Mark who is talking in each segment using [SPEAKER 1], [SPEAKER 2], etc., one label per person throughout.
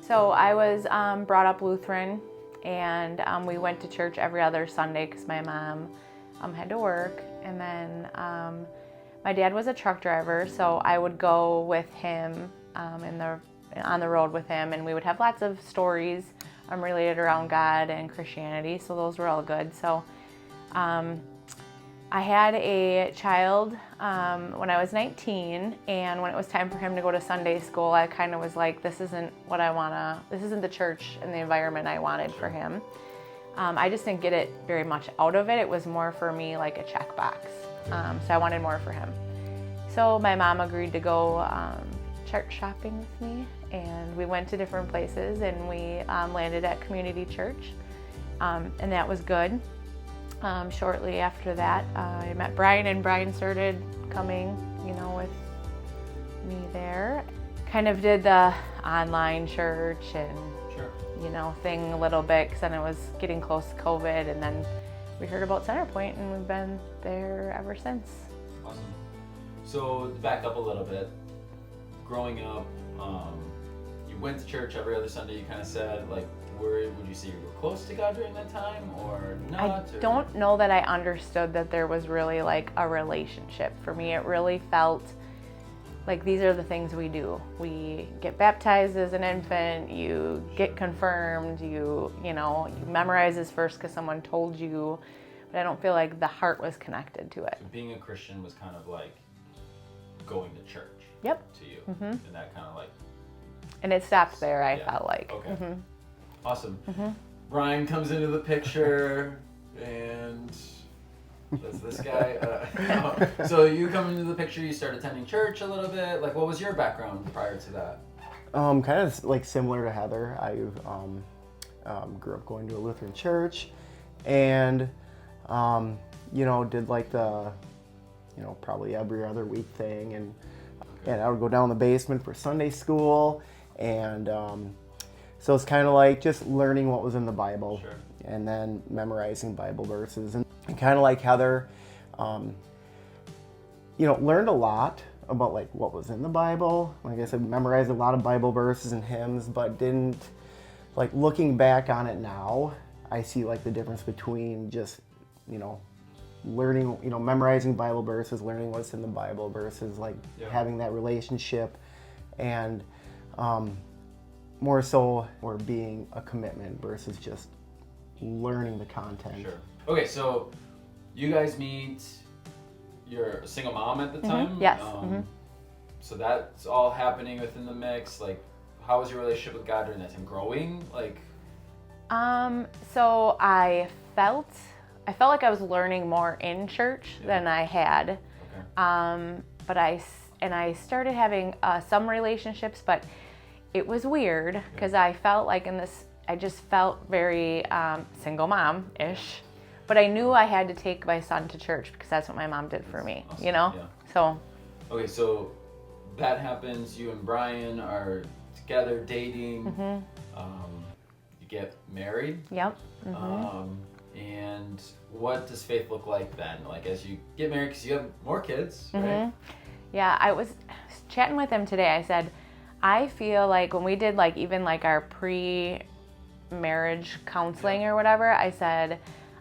[SPEAKER 1] So I was brought up Lutheran, and we went to church every other Sunday because my mom had to work. And then my dad was a truck driver, so I would go with him on the road with him, and we would have lots of stories related around God and Christianity. So those were all good. So I had a child when I was 19, and when it was time for him to go to Sunday school, I kind of was like, this isn't the church and the environment I wanted for him. I just didn't get it very much out of it. It was more for me like a checkbox. So I wanted more for him. So my mom agreed to go church shopping with me, and we went to different places, and we landed at Community Church, and that was good. Shortly after that, I met Brian, and Brian started coming, with me there. Kind of did the online church and, thing a little bit, because then it was getting close to COVID, and then we heard about Centerpoint, and we've been there ever since.
[SPEAKER 2] Awesome. So back up a little bit. Growing up, you went to church every other Sunday, you kind of said, like, would you say you were close to God during that time or not?
[SPEAKER 1] I don't know that I understood that there was really like a relationship. For me, it really felt like these are the things we do. We get baptized as an infant, you get confirmed, you memorize this verse because someone told you, but I don't feel like the heart was connected to it.
[SPEAKER 2] So being a Christian was kind of like going to church.
[SPEAKER 1] Yep.
[SPEAKER 2] To you.
[SPEAKER 1] Mm-hmm.
[SPEAKER 2] And that kind of like...
[SPEAKER 1] And it stopped there, I felt like.
[SPEAKER 2] Okay.
[SPEAKER 1] Mm-hmm.
[SPEAKER 2] Awesome.
[SPEAKER 1] Mm-hmm.
[SPEAKER 2] Brian comes into the picture, and that's this guy. So you come into the picture, you start attending church a little bit. Like, what was your background prior to that?
[SPEAKER 3] Kind of like similar to Heather. I grew up going to a Lutheran church, and did like the, probably every other week thing, and I would go down in the basement for Sunday school, and so it's kind of like just learning what was in the Bible,
[SPEAKER 2] Sure.
[SPEAKER 3] and then memorizing Bible verses, and kind of like Heather, learned a lot about like what was in the Bible. Like I said, memorized a lot of Bible verses and hymns, but didn't, like, looking back on it now, I see like the difference between just, learning, memorizing Bible verses, learning what's in the Bible versus like having that relationship, and more so, or being a commitment versus just learning the content.
[SPEAKER 2] Sure. Okay, so you guys meet. You're a single mom at the time.
[SPEAKER 1] Mm-hmm. Yes.
[SPEAKER 2] So that's all happening within the mix. Like, how was your relationship with God during that time? Growing, like.
[SPEAKER 1] So I felt like I was learning more in church than I had.
[SPEAKER 2] Okay.
[SPEAKER 1] But I started having some relationships, but it was weird because I felt like I just felt very single mom-ish. But I knew I had to take my son to church because that's what my mom did for me,
[SPEAKER 2] awesome.
[SPEAKER 1] Yeah. So.
[SPEAKER 2] Okay, so that happens. You and Brian are together dating.
[SPEAKER 1] Mm-hmm.
[SPEAKER 2] You get married.
[SPEAKER 1] Yep. Mm-hmm.
[SPEAKER 2] And what does faith look like then? Like, as you get married, because you have more kids, right?
[SPEAKER 1] Mm-hmm. Yeah, I was chatting with him today. I said, I feel like when we did like even like our pre-marriage counseling or whatever, I said,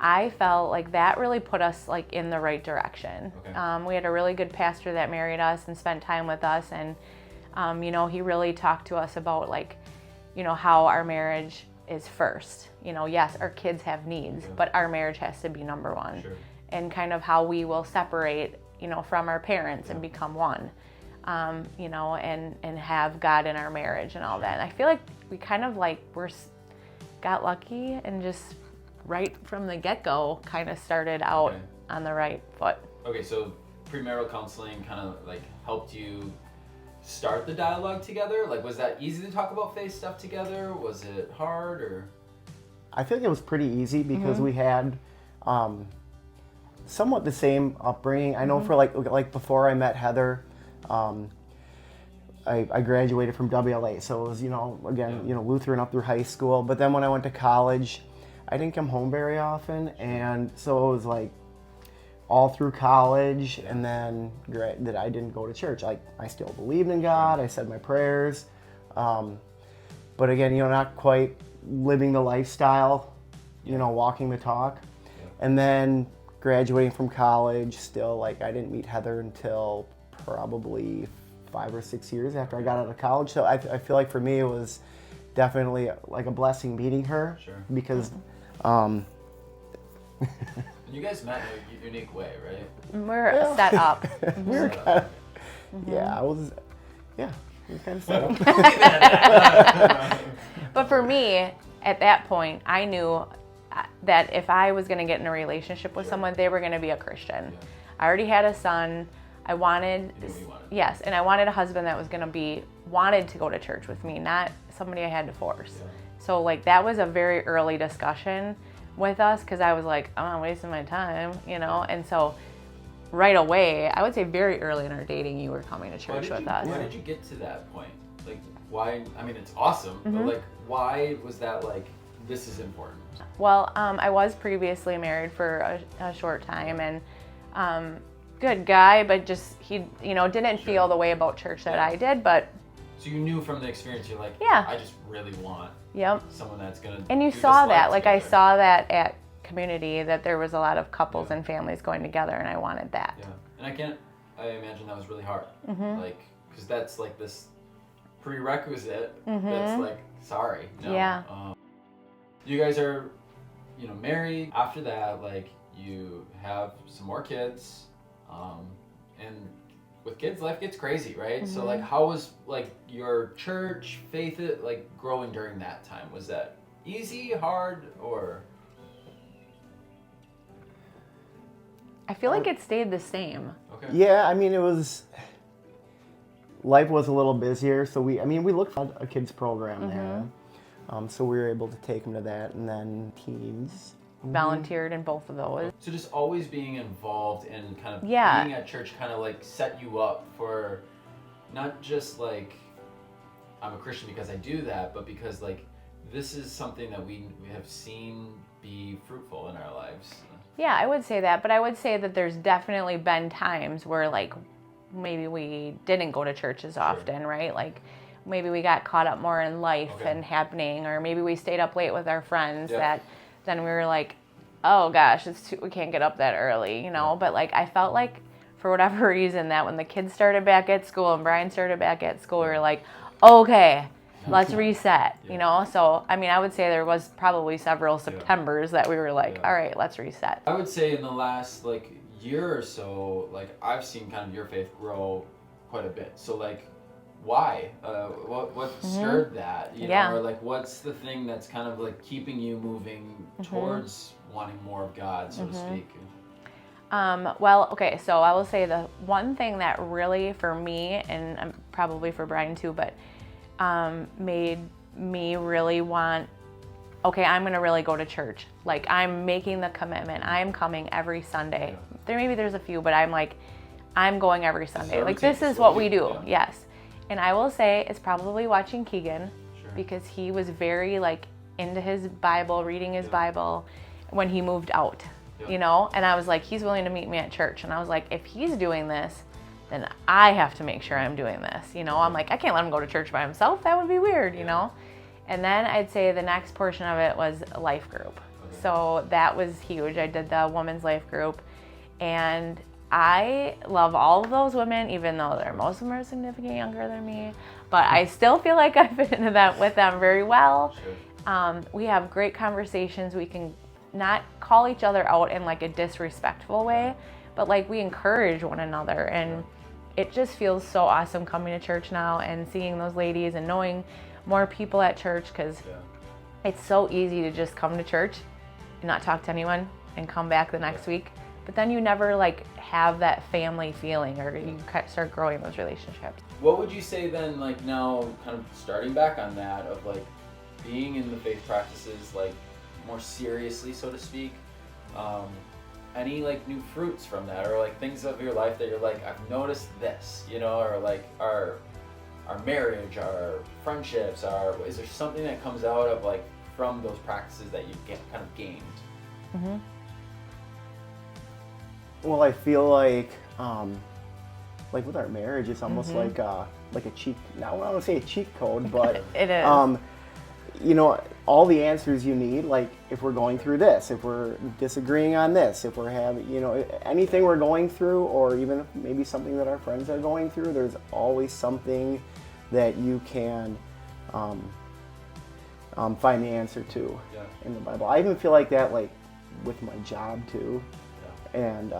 [SPEAKER 1] I felt like that really put us like in the right direction.
[SPEAKER 2] Okay.
[SPEAKER 1] We had a really good pastor that married us and spent time with us, and he really talked to us about like, how our marriage is first. Yes, our kids have needs, but our marriage has to be number one.
[SPEAKER 2] Sure.
[SPEAKER 1] And kind of how we will separate, from our parents and become one. And have God in our marriage and all that. And I feel like we kind of like got lucky and just right from the get-go kind of started out on the right foot.
[SPEAKER 2] Okay, so premarital counseling kind of like helped you start the dialogue together? Like, was that easy to talk about faith stuff together? Was it hard, or?
[SPEAKER 3] I think it was pretty easy because we had somewhat the same upbringing. I know for like before I met Heather, I graduated from WLA, so it was, Lutheran up through high school. But then when I went to college, I didn't come home very often, and so it was like all through college, and then that I didn't go to church. Like, I still believed in God. I said my prayers. But again, not quite living the lifestyle, walking the talk. Yeah. And then graduating from college, still, like, I didn't meet Heather until probably 5 or 6 years after I got out of college. So I feel like for me it was definitely like a blessing meeting her.
[SPEAKER 2] Sure.
[SPEAKER 3] Because
[SPEAKER 2] and you guys met in a unique way, right?
[SPEAKER 1] We're set up.
[SPEAKER 3] We were kind of, yeah, we were kind of set up.
[SPEAKER 1] But for me, at that point, I knew that if I was going to get in a relationship with someone, they were going to be a Christian. Yeah. I already had a son. I wanted, yes, and I wanted a husband that was going to wanted to go to church with me, not somebody I had to force. Yeah. So, like, that was a very early discussion with us, because I was like, I'm not wasting my time, and so right away, I would say very early in our dating, you were coming to church with us.
[SPEAKER 2] Why did you get to that point? Like, why? I mean, it's awesome, but like, why was that like, this is important?
[SPEAKER 1] Well, I was previously married for a short time, and good guy, but just he, didn't feel the way about church that I did, but.
[SPEAKER 2] So you knew from the experience, you're like,
[SPEAKER 1] yeah,
[SPEAKER 2] I just really want someone that's gonna.
[SPEAKER 1] And you saw that, like, I saw that at Community, that there was a lot of couples and families going together, and I wanted that.
[SPEAKER 2] Yeah, and I imagine that was really hard, like, because that's like this prerequisite that's like, sorry, no.
[SPEAKER 1] Yeah.
[SPEAKER 2] You guys are, married. After that, like, you have some more kids, and with kids, life gets crazy, right? So, like, how was, like, your church faith, like, growing during that time? Was that easy, hard, or?
[SPEAKER 1] I feel like it stayed the same.
[SPEAKER 2] Okay.
[SPEAKER 3] Yeah, I mean, life was a little busier, so we looked at a kids program there. So we were able to take them to that, and then teens.
[SPEAKER 1] Volunteered in both of those.
[SPEAKER 2] So just always being involved and kind of being at church kind of like set you up for not just like, I'm a Christian because I do that, but because like this is something that we have seen be fruitful in our lives.
[SPEAKER 1] Yeah, I would say that, but I would say that there's definitely been times where, like, maybe we didn't go to church as often, right? Like, maybe we got caught up more in life and happening, or maybe we stayed up late with our friends that then we were like, oh gosh, we can't get up that early, But, like, I felt like, for whatever reason, that when the kids started back at school and Brian started back at school, we were like, okay, let's reset, So, I mean, I would say there was probably several Septembers that we were like, all right, let's reset.
[SPEAKER 2] I would say in the last, like, year or so, like, I've seen kind of your faith grow quite a bit. So, like, why? What stirred that? You know, or like, what's the thing that's kind of like keeping you moving towards wanting more of God, so to speak?
[SPEAKER 1] Well, okay, so I will say the one thing that really, for me, and probably for Brian too, but made me really want, okay, I'm going to really go to church. Like, I'm making the commitment. I'm coming every Sunday. There's a few, but I'm like, I'm going every Sunday. Like, this is what we do. Yes. And I will say it's probably watching Keegan, because he was very, like, into his Bible, reading his Bible when he moved out, And I was like, he's willing to meet me at church. And I was like, if he's doing this, then I have to make sure I'm doing this, I'm like, I can't let him go to church by himself. That would be weird, And then I'd say the next portion of it was life group. So that was huge. I did the women's life group, and I love all of those women, even though most of them are significantly younger than me. But I still feel like I fit into that with them very well. We have great conversations. We can not call each other out in like a disrespectful way, but like we encourage one another. And it just feels so awesome coming to church now and seeing those ladies and knowing more people at church, because it's so easy to just come to church and not talk to anyone and come back the next week. But then you never like have that family feeling, or you start growing those relationships.
[SPEAKER 2] What would you say then, like now kind of starting back on that, of like being in the faith practices like more seriously, so to speak, any like new fruits from that, or like things of your life that you're like, I've noticed this, or like our marriage, our friendships, is there something that comes out of like from those practices that you get kind of gained?
[SPEAKER 3] Well, I feel like with our marriage, it's almost like a cheat. Now, I don't want to say a cheat code, but
[SPEAKER 1] It is.
[SPEAKER 3] you know, all the answers you need. Like if we're going through this, if we're disagreeing on this, if we're having, you know, anything we're going through, or even maybe something that our friends are going through, there's always something that you can find the answer to in the Bible. I even feel like that, like with my job too, and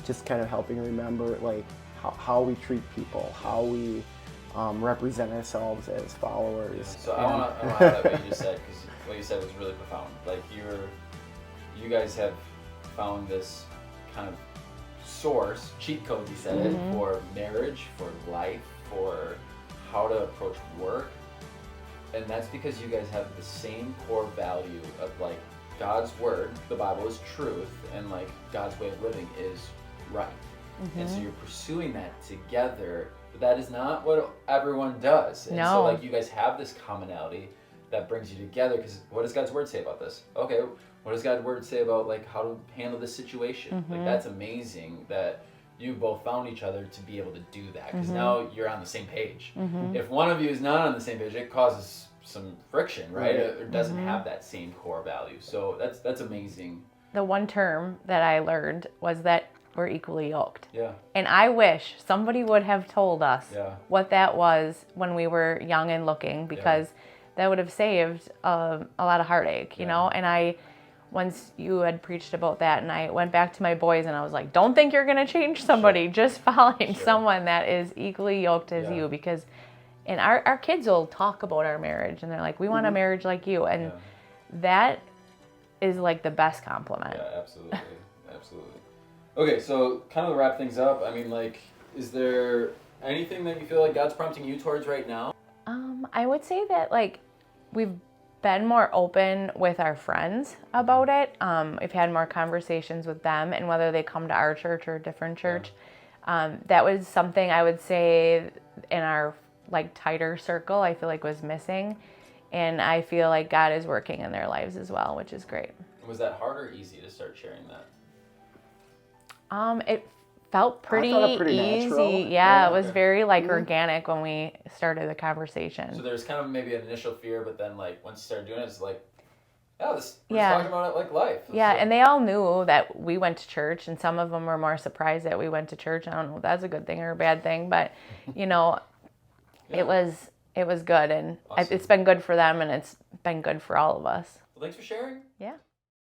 [SPEAKER 3] just kind of helping remember like how we treat people, how we represent ourselves as followers.
[SPEAKER 2] So I want to highlight what you just said, because what you said was really profound. Like you guys have found this kind of source, cheat code, you said it, for marriage, for life, for how to approach work. And that's because you guys have the same core value of like God's word, the Bible is truth, and like God's way of living is right. And so you're pursuing that together, but that is not what everyone does. And so like you guys have this commonality that brings you together, because what does God's word say about this? Okay, what does God's word say about like how to handle this situation? Like that's amazing that you both found each other to be able to do that, because now you're on the same page. If one of you is not on the same page, it causes some friction, right? It doesn't have that same core value. So that's amazing.
[SPEAKER 1] The one term that I learned was that we're equally yoked.
[SPEAKER 2] Yeah.
[SPEAKER 1] And I wish somebody would have told us
[SPEAKER 2] Yeah.
[SPEAKER 1] what that was when we were young and looking, because that would have saved a lot of heartache, you know? And once you had preached about that, and I went back to my boys and I was like, don't think you're going to change somebody, just following someone that is equally yoked as you, because and our kids will talk about our marriage and they're like, we want a marriage like you. And that is like the best compliment.
[SPEAKER 2] Yeah, absolutely. Absolutely. Okay, so kind of to wrap things up, I mean, like, is there anything that you feel like God's prompting you towards right now?
[SPEAKER 1] I would say that like we've been more open with our friends about it. We've had more conversations with them, and whether they come to our church or a different church, that was something I would say in our like tighter circle I feel like was missing, and I feel like God is working in their lives as well, which is great.
[SPEAKER 2] Was that hard or easy to start sharing that?
[SPEAKER 1] It felt pretty
[SPEAKER 3] pretty natural.
[SPEAKER 1] easy. Yeah, it was very like organic when we started the conversation.
[SPEAKER 2] So there's kind of maybe an initial fear, but then like once you started doing it, it's like, we're just talking about it like life.
[SPEAKER 1] Yeah, and they all knew that we went to church, and some of them were more surprised that we went to church. I don't know if that's a good thing or a bad thing, but you know, it was good, and it's been good for them, and it's been good for all of us.
[SPEAKER 2] Well, thanks for sharing.
[SPEAKER 1] Yeah.